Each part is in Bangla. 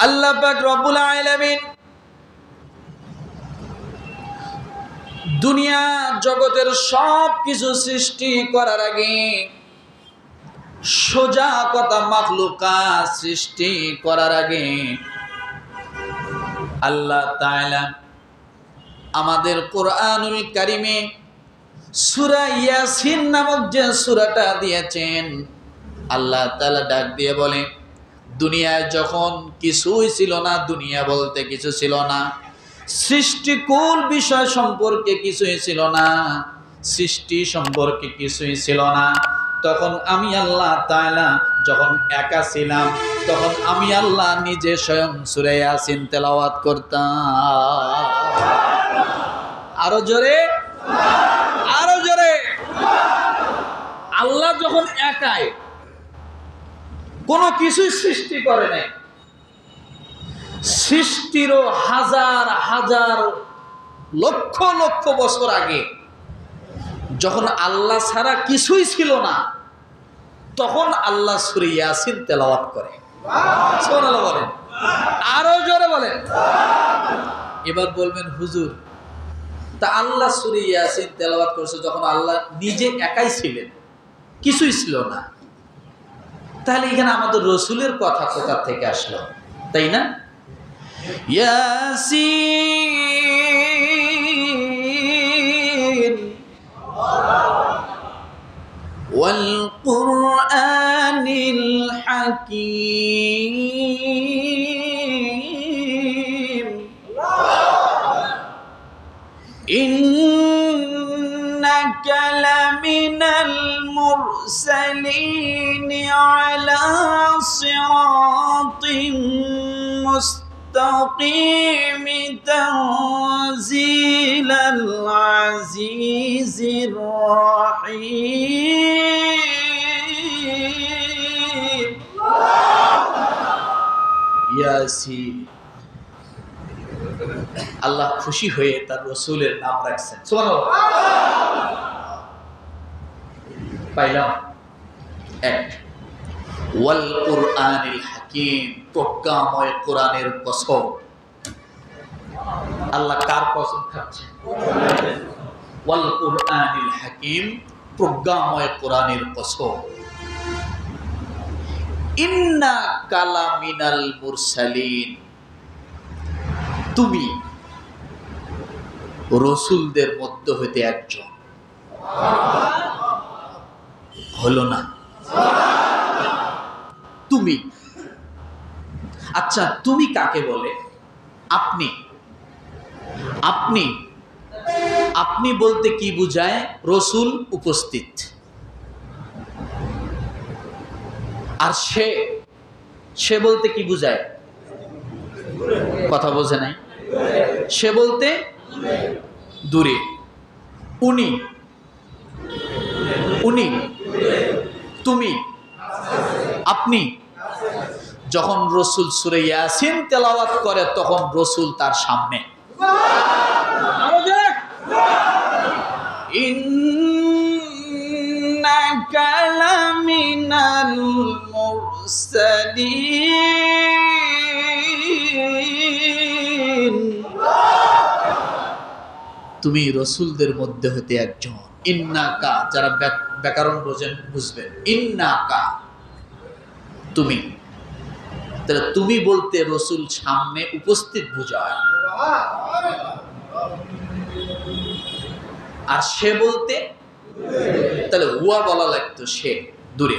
আল্লাহ পাক রব্বুল আলামিন দুনিয়া জগতের সব কিছু সৃষ্টি করার আগে সোজা কথা মাখলুকাত সৃষ্টি করার আগে আল্লাহ তাআলা আমাদের কোরআনুল কারিমে সূরা ইয়াসিন নামক যে সূরাটা দিয়েছেন, আল্লাহ তাআলা ডাক দিয়ে বলে, দুনিয়ায় যখন কিছুই ছিল না, দুনিয়া বলতে কিছু ছিল না, সৃষ্টিকুল বিষয় সম্পর্কে কিছুই ছিল না, সৃষ্টি সম্পর্কে কিছুই ছিল না, তখন আমি আল্লাহ তাআলা যখন একা ছিলাম, তখন আমি আল্লাহ নিজে স্বয়ং সূরা ইয়াসিন তেলাওয়াত করতাম। আরো জোরে, আরো জোরে। আল্লাহ যখন একাই, কোনো কিছুই সৃষ্টি করে নাই, সৃষ্টিরও হাজার হাজার লক্ষ লক্ষ বছর আগে যখন আল্লাহ ছাড়া কিছুই ছিল না, তখন আল্লাহ সূরা ইয়াসিন তেলাওয়াত করে। সুবহানাল্লাহ বলেন, আরো জোরে বলেন। এবার বলবেন, হুজুর তা আল্লাহ সূরা ইয়াসিন তেলাওয়াত করছে যখন আল্লাহ নিজে একাই ছিলেন, কিছুই ছিল না, তাহলে এখানে আমাদের রসুলের কথা কোথা থেকে আসলো, তাই না? ইয়াসিন ওয়াল কুরআনিল হাকীম ইন্নাকা লামিনাল মুরসালিন আলা সিরাতিন মুস্তাকিম তানজিলাল আজিজির রাহিম। ইয়াসিন, আল্লাহ খুশি হয়ে তার রসুলের নাম রাখছেন। সুবহানাল্লাহ। পাইলাম এক, ওয়াল কুরআনিল হাকীম, প্রজ্ঞাময় কোরআনের কসম। আল্লাহ কার কসম খাচ্ছেন? ওয়াল কুরআনিল হাকীম, প্রজ্ঞাময় কোরআনের কসম। ইন্না কালামিনাল মুরসালিন, তুমি রসুলদের মধ্য হইতে একজন। হলো না? তুমি, আচ্ছা তুমি কাকে বলে? আপনি। আপনি আপনি বলতে কি বুঝায়? রসুল উপস্থিত। আর সে বলতে কি বুঝায়? কথা বোঝে নাই? সে বলতে দূরে। উনি, উনি, তুমি, আপনি। যখন রসুল সূরা ইয়াসিন তেলাওয়াত করে তখন রসুল তার সামনে। ইন্নাকা লামিনাল মুরসালিন, তুমি রসুলদের মধ্যে হতে একজন। ইন্নাকা, যারা ব্যাকরণ বোঝেন বুঝবেন, ইন্নাকা তুমি, তাহলে তুমি বলতে রসুল সামনে উপস্থিত বুঝায়, আর সে বলতে তাহলে হুয়া বলা লাগতো, সে দূরে।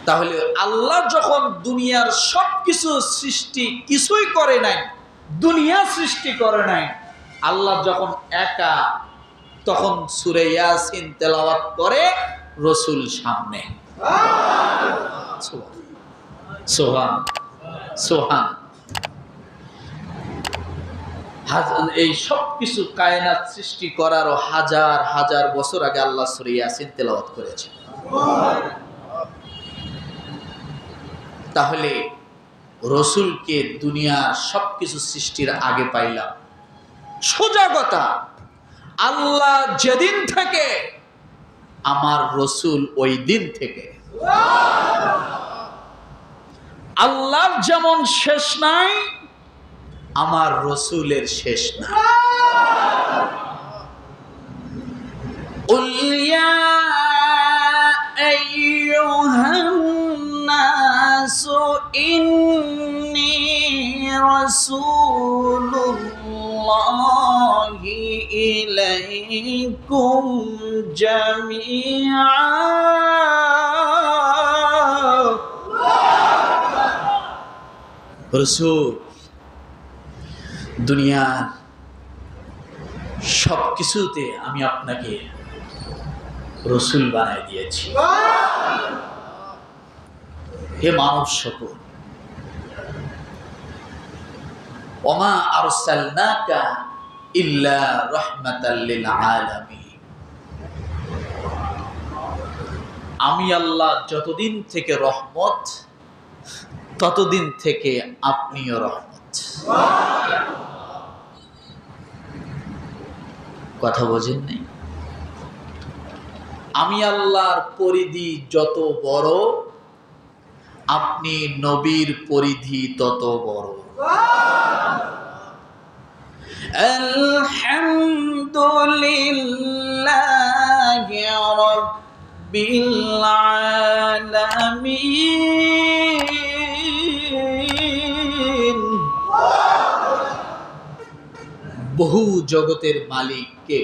তাহলে আল্লাহ যখন দুনিয়ার সবকিছু সৃষ্টি কিছুই করে নাই, দুনিয়া সৃষ্টি করে নাই, আল্লাহ যখন একা, তখন সূরা ইয়াসিন তেলাওয়াত করে রসুল সামনে। সোহান সোহান। এই সব কিছু কায়নাত সৃষ্টি করারও হাজার হাজার বছর আগে আল্লাহ সূরা ইয়াসিন তেলাওয়াত করেছেন। তাহলে রসুলকে দুনিয়ার সবকিছু সৃষ্টির আগে পাইলাম। সোজা কথা, আল্লাহ যেদিন থেকে, আমার রসুল ওই দিন থেকে। আল্লাহর যেমন শেষ নাই, আমার রসুলের শেষ নাই। قل يا أيها الناس إني رسول الله إليكم جميعا রসুল দুনিয়ার সব কিছুতে আমি আপনাকে রসুল বানাই দিয়েছি। হে মানব সকল, ওমা আরসালনাকা ইল্লা রাহমাতাল লিল আলামিন। আমি আল্লাহ যতদিন থেকে রহমত, ততদিন থেকে আপনিও রহমত। কথা বোঝেন নাই? আমি আল্লাহর পরিধি যত বড়, আপনি নবীর পরিধি তত বড়। আলহামদুলিল্লাহি রাব্বিল আলামিন। বহু জগতের মালিক কে?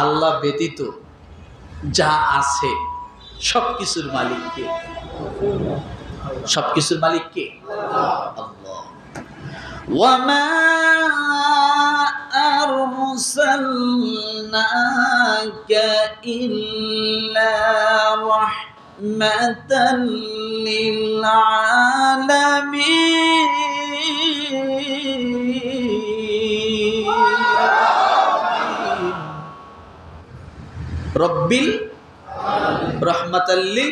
আল্লাহ ব্যতীত যা আছে সবকিছুর মালিক কে? সবকিছুর মালিক কে? আল্লাহ। ওয়ামা আরসালনাকা ইল্লা রাহমাতাল লিল আলামিন। রব্বিল রহমাতাল লিল,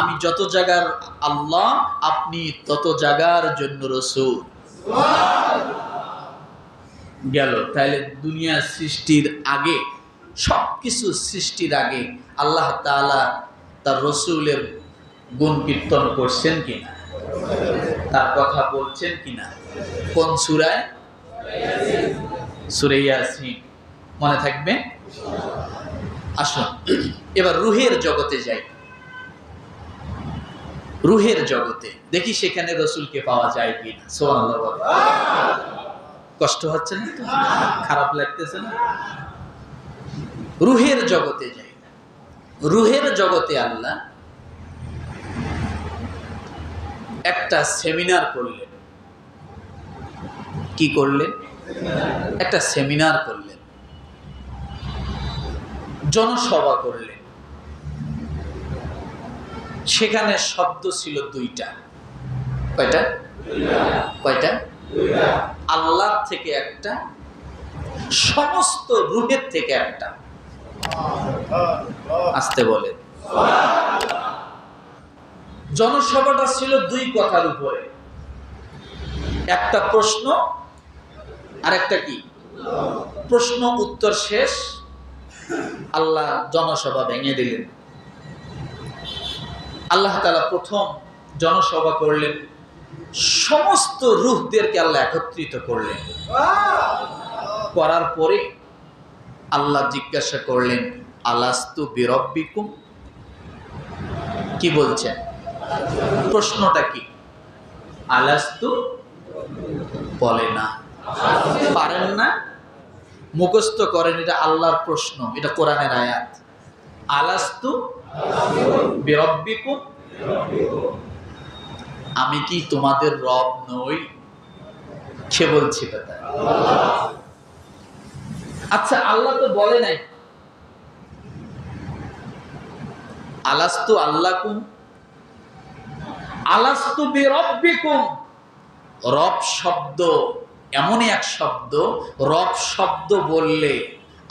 আমি যত জায়গার আল্লাহ, আপনি তত জায়গার জন্য রসূল। গেল। তাহলে দুনিয়া সৃষ্টির আগে, সবকিছু সৃষ্টির আগে আল্লাহ তাআলা তার রসূলের গুণ কীর্তন করছেন কিনা, তার কথা বলছেন কিনা? কোন সূরায়? সূরা ইয়াসিন। মনে থাকবে? আসুন এবার রুহের জগতে যাই। রুহের জগতে দেখি সেখানে রসুলকে পাওয়া যায় কিনা। সুবহানাল্লাহ বলেন। কষ্ট হচ্ছে না তো? খারাপ লাগতেছে না? রুহের জগতে যাই। রুহের জগতে আল্লাহ একটা সেমিনার করলেন। কি করলেন? একটা সেমিনার করলেন, জনসভা করলেন। সেখানে শব্দ ছিল দুইটা। কয়টা? কয়টা? আল্লাহ থেকে একটা, সমস্ত রূহের থেকে একটা। আসতে বলেন। জনসভাটা ছিল দুই কথার উপরে, একটা প্রশ্ন আর একটা কি? প্রশ্ন উত্তর শেষ। আল্লাহ জনসভা ভেঙে দিলেন। আল্লাহ তাআলা প্রথম জনসভা করলেন, সমস্ত রূহদেরকে আল্লাহ একত্রিত করলেন। করার পরে আল্লাহ জিজ্ঞাসা করলেন, আলাস্তু বিরব্বিকুম? কি বলছেন? প্রশ্নটা কি? আলাস্তু, বলে না, পারেন না, মুখস্থ করেন। এটা আল্লাহর প্রশ্ন, এটা কোরআনের আয়াত। আলাস্তু বিরব্বিকুম, আমি কি তোমাদের রব নই? কে বলছি কথা? আচ্ছা, আল্লাহ তো বলে নাই আলাস্তু আল্লাকুম, আলাস্তু বিরব্বিকুম। রব শব্দ এমনই এক শব্দ, রব শব্দ বললে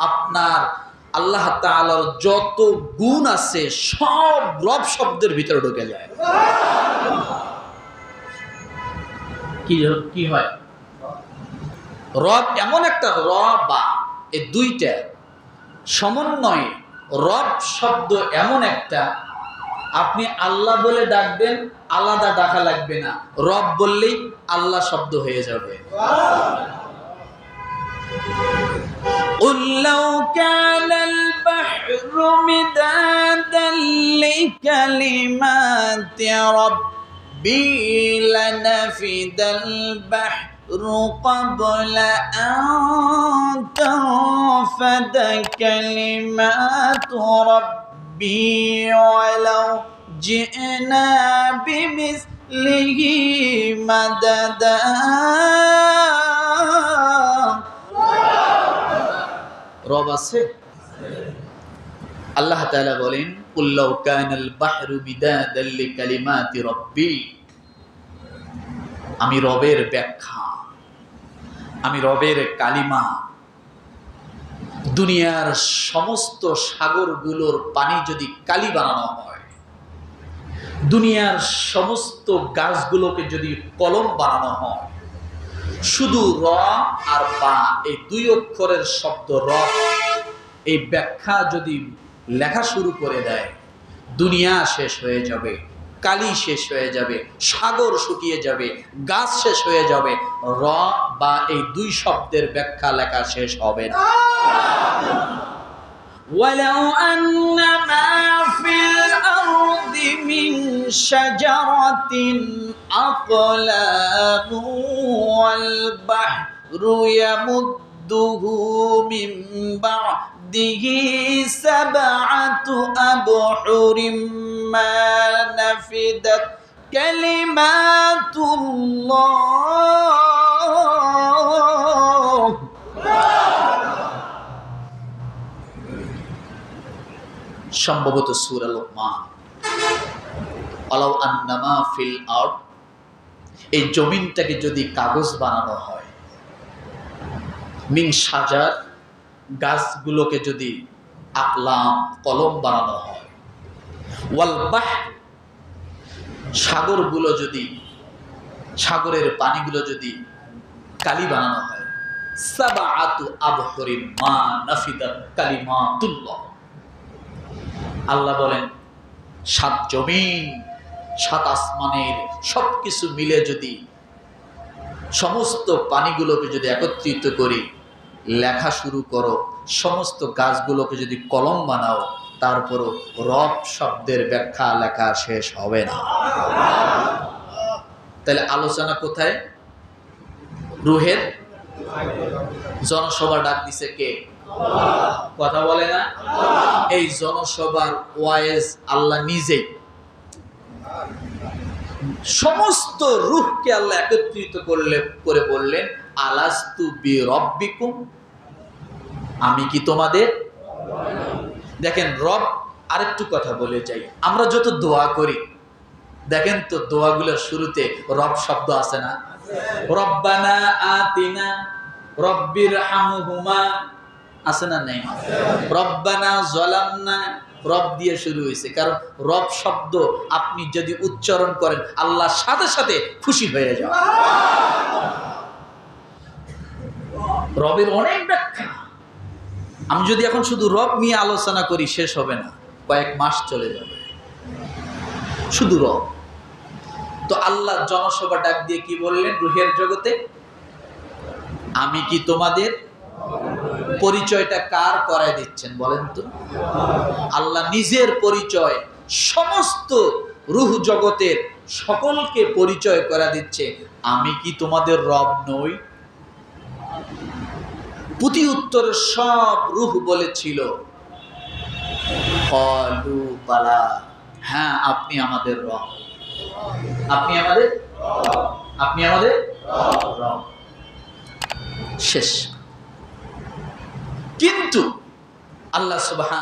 আপনার আল্লাহ তাআলার যত গুণ আছে সব রব শব্দের ভিতরে ঢুকে যায়। কি হয়? রব এমন একটা, রবা, এই দুইটা সমন্বয়ে রব শব্দ এমন একটা আপনি আল্লাহ বলে ডাকবেন, আলাদা ডাকা লাগবে না, রব বললেই আল্লাহ শব্দ হয়ে যাবে। قُلْ لَوْ كَانَ الْبَحْرُ مِدَادًا لِكَلِمَاتِ رَبِّي لَنَفِدَ الْبَحْرُ قَبْلَ أَن تَنفَدَ كَلِمَاتُ رَبِّي وَلَوْ جِئْنَا بِمِثْلِهِ مَدَدًا। রব আছে? আল্লাহ তাআলা বলেন, কুল লাউ কানাল বাহরু মিদাদাল লিকালিমাতি রাব্বি, আমি রবের ব্যাখ্যা, আমি রবের কালিমা দুনিয়ার সমস্ত সাগরগুলোর পানি যদি কালি বানানো হয়, দুনিয়ার সমস্ত গাছগুলোকে যদি কলম বানানো হয়, শুধু র আর বা এই দুই অক্ষরের শব্দ রব, এই ব্যাখ্যা যদি লেখা শুরু করে দেয়, দুনিয়া শেষ হয়ে যাবে, কালি শেষ হয়ে যাবে, সাগর শুকিয়ে যাবে, গাছ শেষ হয়ে যাবে, র বা এই দুই শব্দের ব্যাখ্যা লেখা শেষ হবে না। ওয়ালাউ আন্না মা ফিল আরদি মিন শাজারাতিন আকলামু ওয়াল বাহরু ইয়ামুদ্দুহু মিন বা'দিহি সাবআতু আবহুরিম মা নাফিদাত কালিমাতুল্লাহ। সম্ভবত সূরা লুকমান। আলাউ আন্নামা ফিল আরদ, এই জমিনটাকে যদি কাগজ বানানো হয়, মিন শাজার, গাছগুলোকে যদি আকলাম কলম বানানো হয়, ওয়াল বাহর, সাগরগুলো যদি, সাগরের পানিগুলো যদি কালি বানানো হয়, সাবআতু আবহুরিম মা নাফিদাত কালিমাতুল্লাহ। আল্লাহ বলেন, সাত জমিন, সাত আসমানের সবকিছু মিলে যদি সমস্ত পানিগুলোকে যদি একত্রিত করে লেখা শুরু করো, সমস্ত গাছগুলোকে যদি কলম বানাও, তারপরও রব শব্দের ব্যাখ্যা লেখা শেষ হবে না। তাহলে আলোচনা কোথায়? রুহের জনসভা ডাক দিছে কে? কথা বলে না? এই জনসভার ওয়াইজ আল্লাহ নিজেই সমস্ত রূহকে আল্লাহ একত্রিত করে বললেন, আলাস্তু বিরব্বিকুম, আমি কি তোমাদের? দেখেন রব, আরেকটু কথা বলে যাই, আমরা যত দোয়া করি দেখেন তো দোয়াগুলোর শুরুতে রব শব্দ আছে না? রব্বানা আতিনা, রব্বির হামহুমা, আছে না? নেই? রব্বানা যালামনা, রব দিয়ে শুরু হয়েছে, কারণ রব শব্দ আপনি যদি উচ্চারণ করেন আল্লাহর সাথে সাথে খুশি হয়ে যান। রবের অনেক ব্যাখ্যা, আমি যদি এখন শুধু রব নিয়ে আলোচনা করি শেষ হবে না, কয়েক মাস চলে যাবে শুধু রব। তো আল্লাহ জনসভা ডাক দিয়ে কি বললেন রুহের জগতে? আমি কি তোমাদের? পরিচয়টা কার করায় দিচ্ছেন বলেন তো? আল্লাহ নিজের পরিচয় সমস্ত রূহ জগতের সকলকে পরিচয় করা দিচ্ছে, আমি কি তোমাদের রব নই? প্রতি উত্তরে সব রূহ বলেছিল, ক্বালু বালা, হ্যাঁ আপনি আমাদের রব, আপনি আমাদের, আপনি আমাদের রব। শেষ। কিন্তু আল্লাহ সুবহান